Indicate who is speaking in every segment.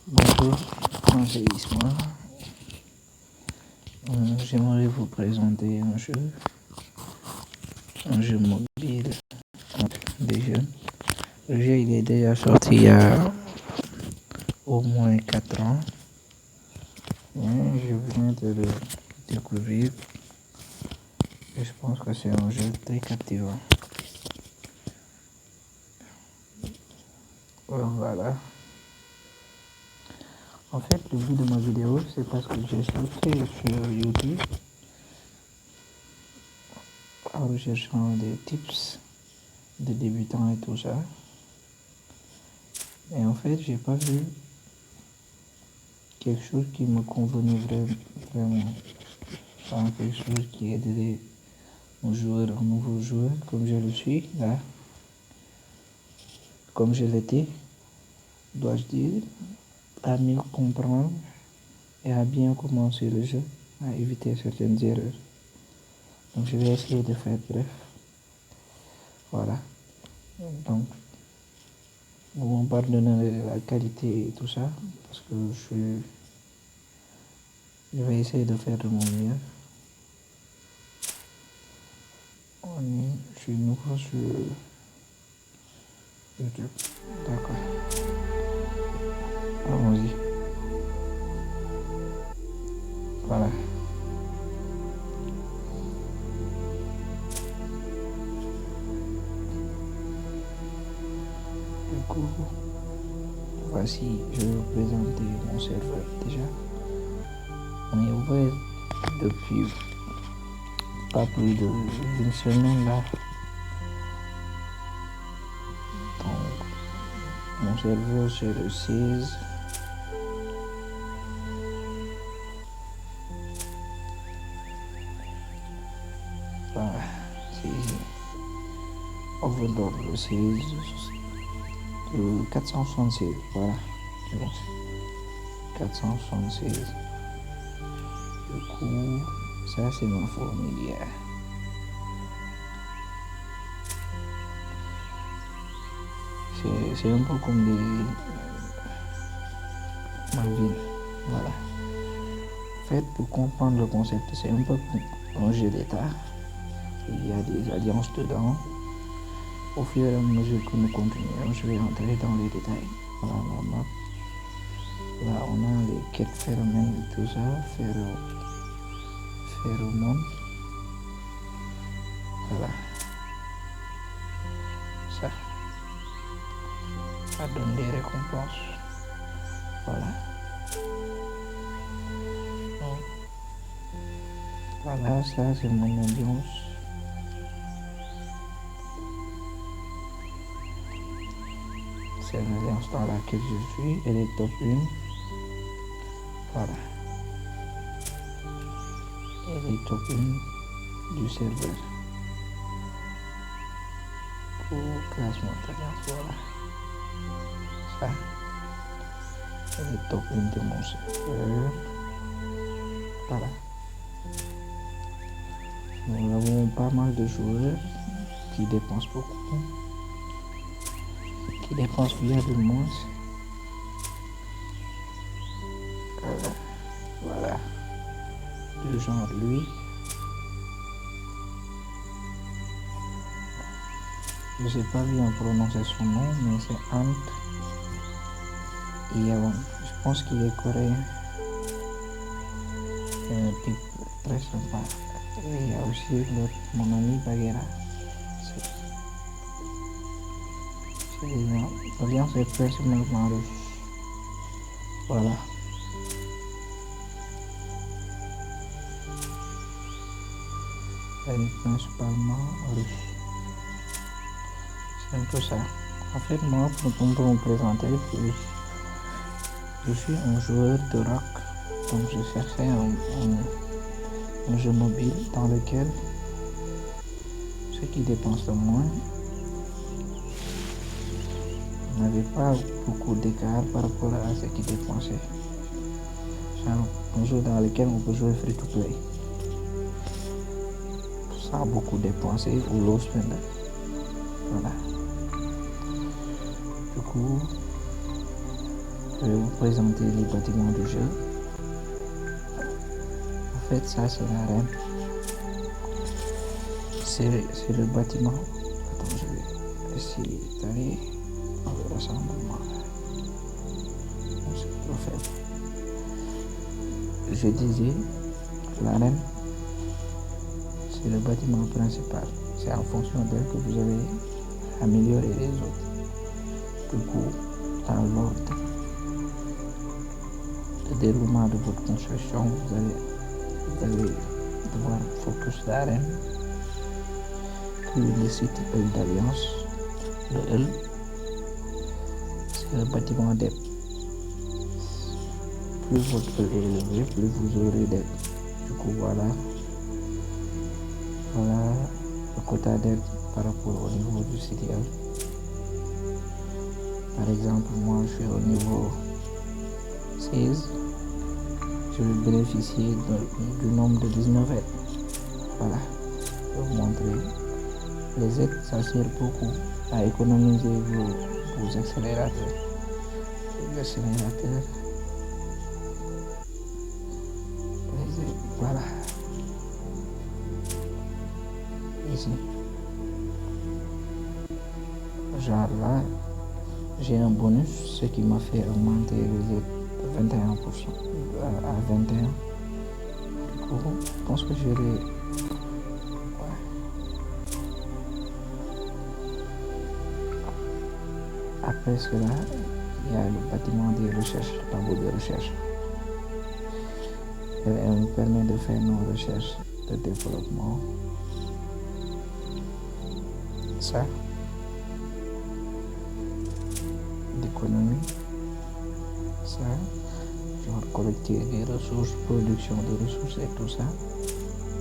Speaker 1: Bonjour, moi c'est Isma. J'aimerais vous présenter un jeu mobile des jeunes. Le jeu il est déjà sorti il y a au moins 4 ans, mais je viens de le découvrir et je pense que c'est un jeu très captivant. Voilà. En fait, le but de ma vidéo, c'est parce que j'ai cherché sur YouTube en recherchant des tips de débutants et tout ça. Et en fait, j'ai pas vu quelque chose qui me convenait vraiment. Enfin, quelque chose qui aiderait un nouveau joueur, comme je le suis, là, comme je l'étais, dois-je dire, à mieux comprendre et à bien commencer le jeu, à éviter certaines erreurs. Donc, je vais essayer de faire bref. Voilà. Donc, vous me pardonnez la qualité et tout ça, parce que je vais essayer de faire de mon mieux. Je suis nouveau sur YouTube. D'accord. Allons-y. Voilà. Du coup, voici, je vais vous présenter mon serveur déjà. On est ouvert depuis pas plus d'une semaine là. Donc, mon serveur c'est le 16. Voilà, c'est Overlord le 16. Le 476, voilà. C'est bon. 476. Du coup, ça c'est ma fourmilière. C'est un peu comme ma ville. Voilà. En fait, pour comprendre le concept, c'est un peu comme un jeu d'État. Il y a des alliances dedans. Au fur et à mesure que nous continuons, je vais entrer dans les détails. Voilà la map. Là, on a les quêtes phénomènes et tout ça. Phéromone. Voilà. Ça. Ça donne des récompenses. Voilà. Donc, voilà, ça c'est mon alliance. C'est l'alliance dans laquelle je suis. Elle est top 1. Voilà. Elle est top 1 du serveur. Pour classement d'alliance, voilà. Ça. Elle est top 1 de mon serveur. Voilà. Nous avons pas mal de joueurs qui dépensent beaucoup, qui dépensent viablement. Voilà. Du genre lui. Je ne sais pas bien prononcer son nom, mais c'est Ant Yeon. Je pense qu'il est coréen. C'est un type très sympa. Et il y a aussi mon ami Bagheera. L'alliance est personnellement russe. Voilà. Elle est principalement russe. C'est un peu ça. En fait, moi, pour me présenter, je suis un joueur de rock. Donc, je cherchais un jeu mobile dans lequel ceux qui dépensent le moins n'avaient pas beaucoup d'écart par rapport à ceux qui dépensaient. C'est un jeu dans lequel on peut jouer free to play sans beaucoup dépenser ou low spender. Voilà. Du coup, Je vais vous présenter les bâtiments du jeu. En fait, ça c'est l'arène. C'est le bâtiment. Attends, je vais essayer d'aller dans le rassemblement. C'est trop faible. Je disais, l'arène, c'est le bâtiment principal. C'est en fonction d'elle que vous allez améliorer les autres. Du coup, dans l'ordre de déroulement de votre construction, vous allez devoir focus l'arène, puis le site E d'Alliance. Le L, c'est le bâtiment d'aide. Plus votre E est élevé, plus vous aurez d'aide. Du coup, voilà le quota d'aide par rapport au niveau du site L. Par exemple, moi je suis au niveau 16, je vais bénéficier du nombre de 19 aides. Voilà, je vais vous montrer. Les aides, ça sert beaucoup à économiser vos accélérateurs. Les accélérateurs, les aides, voilà. Ici. Genre là, j'ai un bonus, ce qui m'a fait augmenter les aides de 21% à 21%. Du coup, je pense que je vais... Après cela, il y a le bâtiment des recherches, le tableau de recherche. Elle nous permet de faire nos recherches de développement. Ça, d'économie. Ça, genre collecter des ressources, production de ressources et tout ça.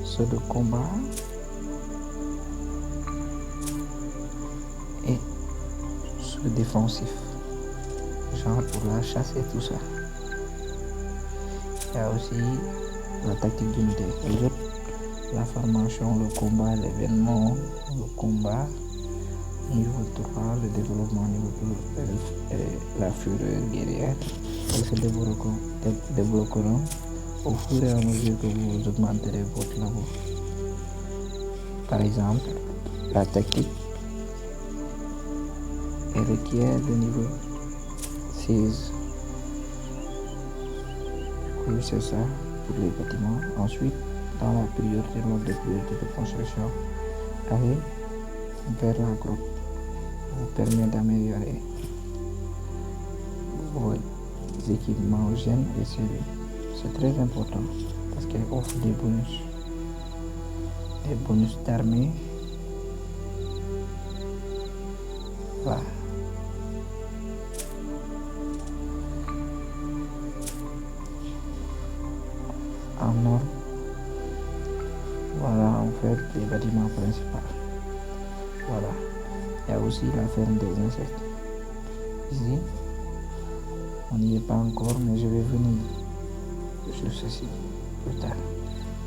Speaker 1: Ceux de combat. Et ceux défensifs. Genre pour la chasse et tout ça. Il y a aussi la tactique d'unité. La formation, le combat, l'événement, le combat. Niveau 3, le développement niveau 2, la fureur guerrière. Ils se débloqueront au fur et à mesure que vous augmenterez votre niveau. Par exemple, la tactique requiert le niveau 6. Du coup, c'est ça pour les bâtiments. Ensuite, dans la priorité, l'ordre de priorité de construction, allez vers la grotte vous permet d'améliorer vos équipements gènes et cellules. C'est très important parce qu'elle offre des bonus d'armée. Voilà. En ordre, voilà en fait les bâtiments principaux. Voilà. Il y a aussi la ferme des insectes. Ici, on n'y est pas encore, mais je vais venir sur ceci plus tard.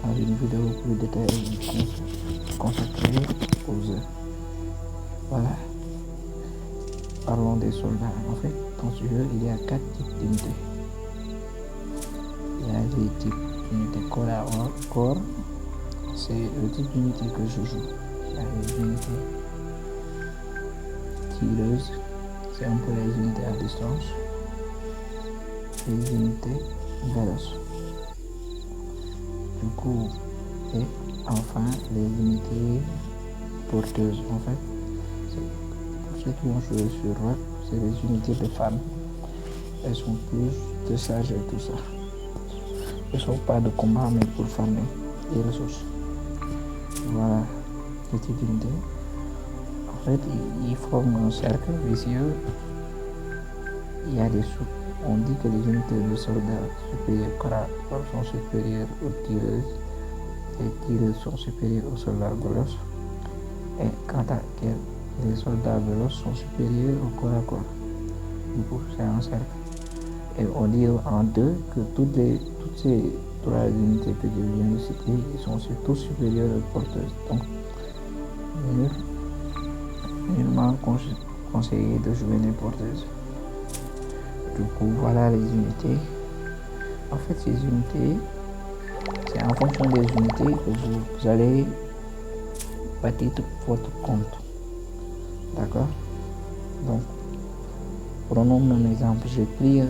Speaker 1: Dans une vidéo plus détaillée consacrée aux œufs. Voilà. Parlons des soldats. En fait, dans ce jeu, il y a 4 types d'unités. Il y a des types d'unités corps à corps. C'est le type d'unité que je joue. Il y a les unités tireuses. C'est un peu les unités à distance. Les unités véloces. Du coup, et enfin les unités porteuses. En fait, pour ceux qui ont joué sur Rock, c'est les unités de femmes. Elles sont plus de charge et tout ça. Elles ne sont pas de combat, mais pour farmer des ressources. Voilà les types d'unités. En fait, ils forment un cercle vicieux. Il y a des sous. On dit que les unités de soldats supérieurs corps à corps sont supérieures aux tireuses. Les tireuses sont supérieures aux soldats véloces. Et quant à les soldats véloces sont supérieurs au corps à corps. Du coup, c'est un cercle. Et on dit en deux que toutes ces 3 unités que je viens de citer, ils sont tous supérieurs aux porteuses. Donc, nullement conseillé de jouer les porteuses. Du coup, voilà les unités. En fait, ces unités, c'est en fonction des unités que vous allez bâtir votre compte. D'accord? Donc, prenons mon exemple. J'ai pris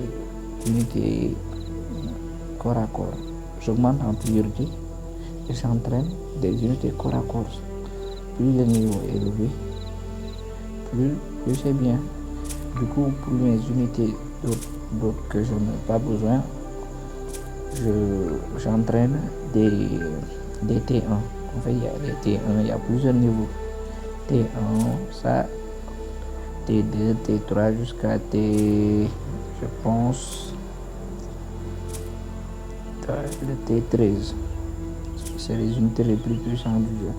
Speaker 1: l'unité corps à corps. J'augmente en priorité et j'entraîne des unités corps à corps. Plus le niveau est élevé, plus c'est bien. Du coup, pour mes unités d'autres que je n'ai pas besoin, j'entraîne des T1. En fait, il y a des T1, il y a plusieurs niveaux. T1, ça, T2, T3 jusqu'à T, je pense, le T13. C'est les unités les plus puissantes du jeu.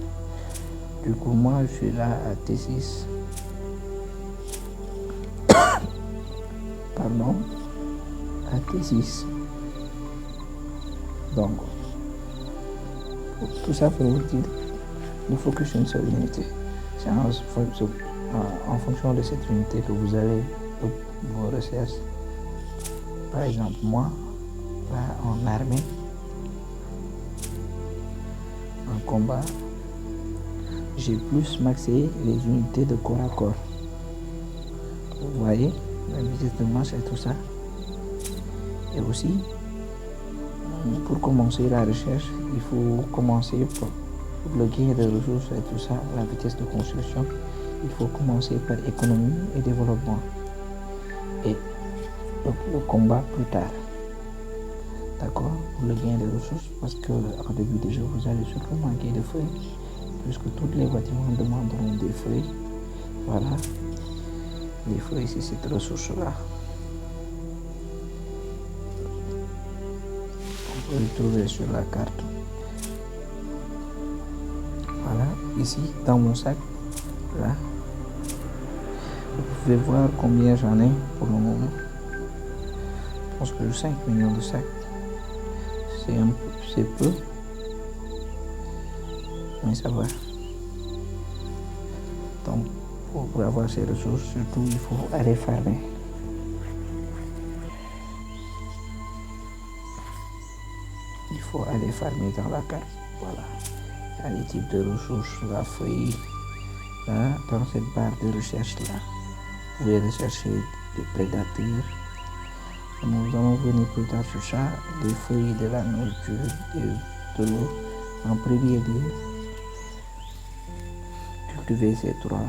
Speaker 1: Du coup, moi, je suis là à T6. Pardon, à T6. Donc, tout ça pour vous dire, ne focus sur une seule unité. C'est en fonction de cette unité que vous allez vos recherches. Par exemple, moi, là, en armée, en combat, j'ai plus maxé les unités de corps à corps. Vous voyez, la vitesse de marche et tout ça. Et aussi, pour commencer la recherche, il faut commencer pour le gain de ressources et tout ça, la vitesse de construction. Il faut commencer par économie et développement. Et le combat plus tard. D'accord? Pour le gain de ressources, parce qu'en début de jeu, vous allez surtout manquer de feuilles, puisque tous les bâtiments demanderont des feuilles. Voilà. Les feuilles, c'est cette ressource-là. On peut le trouver sur la carte. Voilà, ici, dans mon sac, là, vous pouvez voir combien j'en ai pour le moment. Je pense que j'ai 5 millions de sacs. C'est peu, mais ça va. Donc, pour avoir ces ressources, surtout, il faut aller farmer. Il faut aller farmer dans la carte. Voilà. Il y a les types de ressources, la feuille. Là, dans cette barre de recherche là, vous pouvez rechercher des prédateurs. Nous allons venir plus tard sur ça, des feuilles, de la nourriture, de l'eau. En premier lieu, cultiver ces trois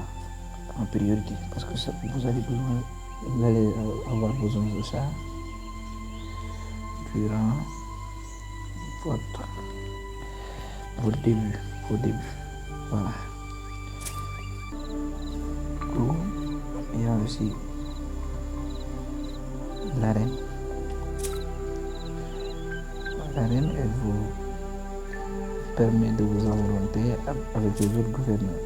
Speaker 1: en priorité parce que ça, vous allez avoir besoin de ça durant votre début. Voilà. Donc, il y a aussi l'arène. L'arène, elle vous permet de vous affronter avec les autres gouverneurs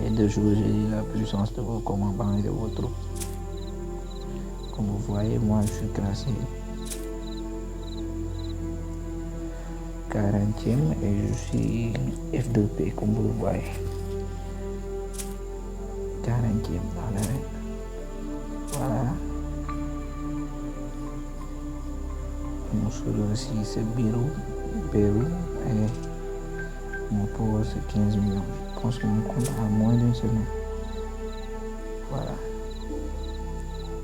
Speaker 1: et de jouer la puissance de vos commandants et de vos troupes. Comme vous voyez, moi je suis classé 40e et je suis F2P, comme vous le voyez. 40e dans l'arène. Voilà. Mon solo aussi c'est Bérou et mon power c'est 15 millions. Je pense que mon compte a moins d'une semaine. Voilà.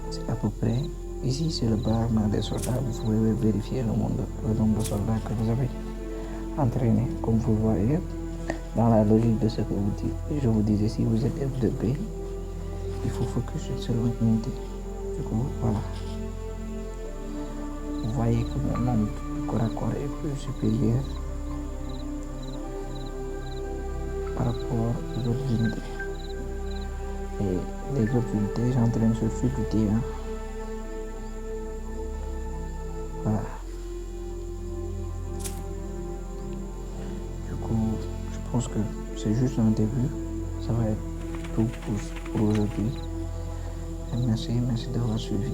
Speaker 1: C'est à peu près. Ici c'est le barème des soldats. Vous pouvez vérifier le nombre de soldats que vous avez entraînés. Comme vous voyez, dans la logique de ce que vous dites, je vous disais, si vous êtes F2P, il faut focus sur votre unité. Du coup, voilà. Vous voyez que mon nombre de corps à corps est plus supérieur par rapport aux autres unités. Et les autres unités, j'entraîne sur difficulté 1. Voilà. Du coup, je pense que c'est juste un début. Ça va être tout pour aujourd'hui. Merci d'avoir suivi.